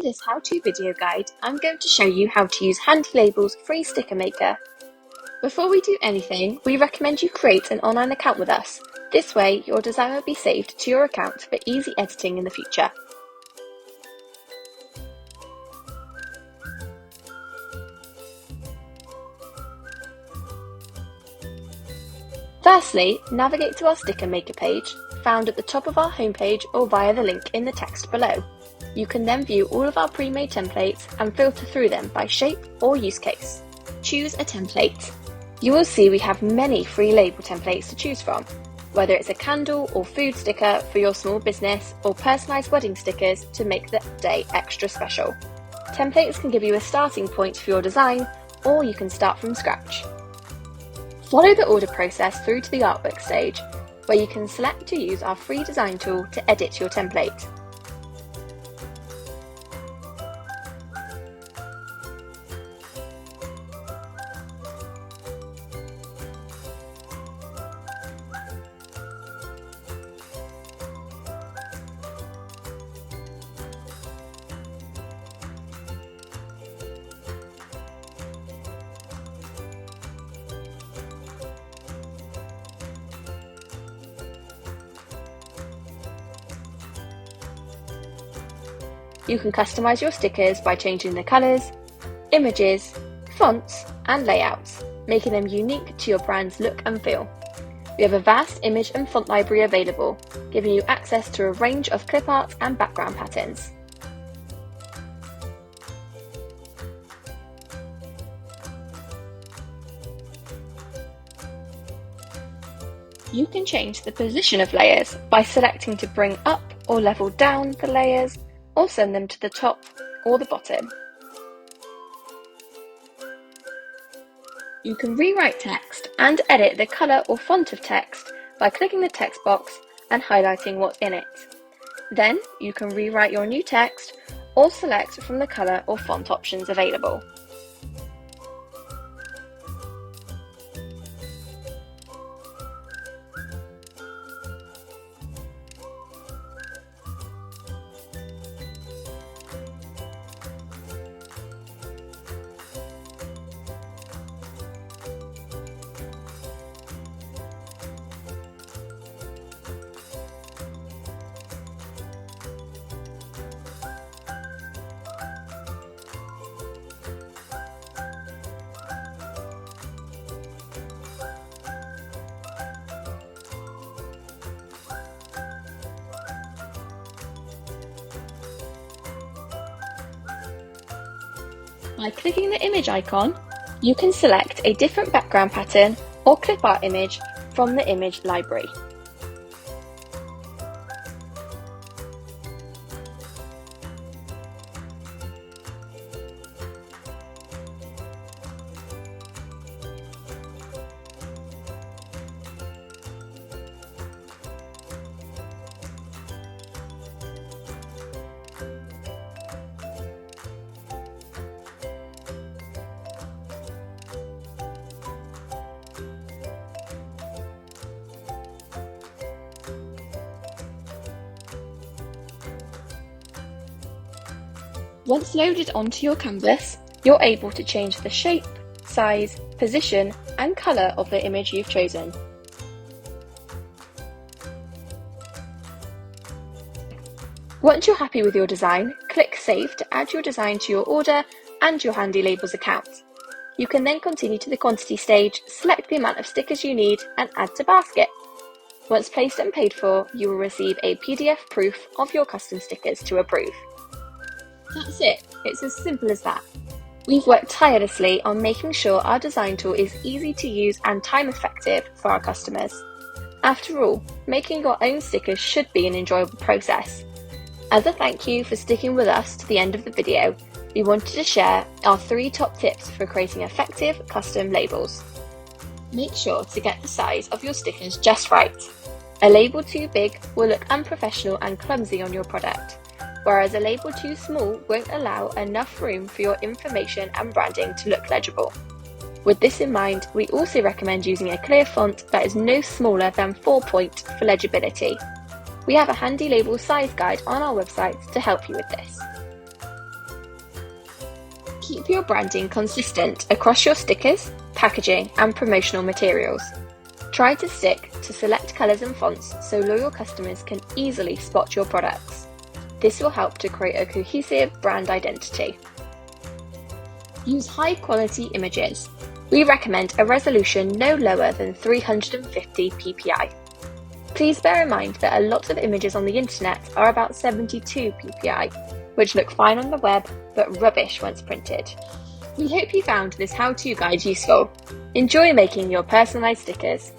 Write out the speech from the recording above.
In this how-to video guide, I'm going to show you how to use Handy Label's free sticker maker. Before we do anything, we recommend you create an online account with us. This way, your design will be saved to your account for easy editing in the future. Firstly, navigate to our sticker maker page, found at the top of our homepage or via the link in the text below. You can then view all of our pre-made templates and filter through them by shape or use case. Choose a template. You will see we have many free label templates to choose from, whether it's a candle or food sticker for your small business or personalised wedding stickers to make the day extra special. Templates can give you a starting point for your design, or you can start from scratch. Follow the order process through to the artwork stage, where you can select to use our free design tool to edit your template. You can customise your stickers by changing the colours, images, fonts and layouts, making them unique to your brand's look and feel. We have a vast image and font library available, giving you access to a range of clip art and background patterns. You can change the position of layers by selecting to bring up or level down the layers, or send them to the top or the bottom. You can rewrite text and edit the colour or font of text by clicking the text box and highlighting what's in it. Then you can rewrite your new text or select from the colour or font options available. By clicking the image icon, you can select a different background pattern or clip art image from the image library. Once loaded onto your canvas, you're able to change the shape, size, position and colour of the image you've chosen. Once you're happy with your design, click Save to add your design to your order and your Handy Labels account. You can then continue to the quantity stage, select the amount of stickers you need and add to basket. Once placed and paid for, you will receive a PDF proof of your custom stickers to approve. That's it, it's as simple as that. We've worked tirelessly on making sure our design tool is easy to use and time effective for our customers. After all, making your own stickers should be an enjoyable process. As a thank you for sticking with us to the end of the video, we wanted to share our 3 top tips for creating effective custom labels. Make sure to get the size of your stickers just right. A label too big will look unprofessional and clumsy on your product, whereas a label too small won't allow enough room for your information and branding to look legible. With this in mind, we also recommend using a clear font that is no smaller than 4 point for legibility. We have a Handy Label size guide on our website to help you with this. Keep your branding consistent across your stickers, packaging, and promotional materials. Try to stick to select colours and fonts so loyal customers can easily spot your products. This will help to create a cohesive brand identity. Use high-quality images. We recommend a resolution no lower than 350 ppi. Please bear in mind that a lot of images on the internet are about 72 ppi, which look fine on the web but rubbish once printed. We hope you found this how-to guide useful. Enjoy making your personalised stickers.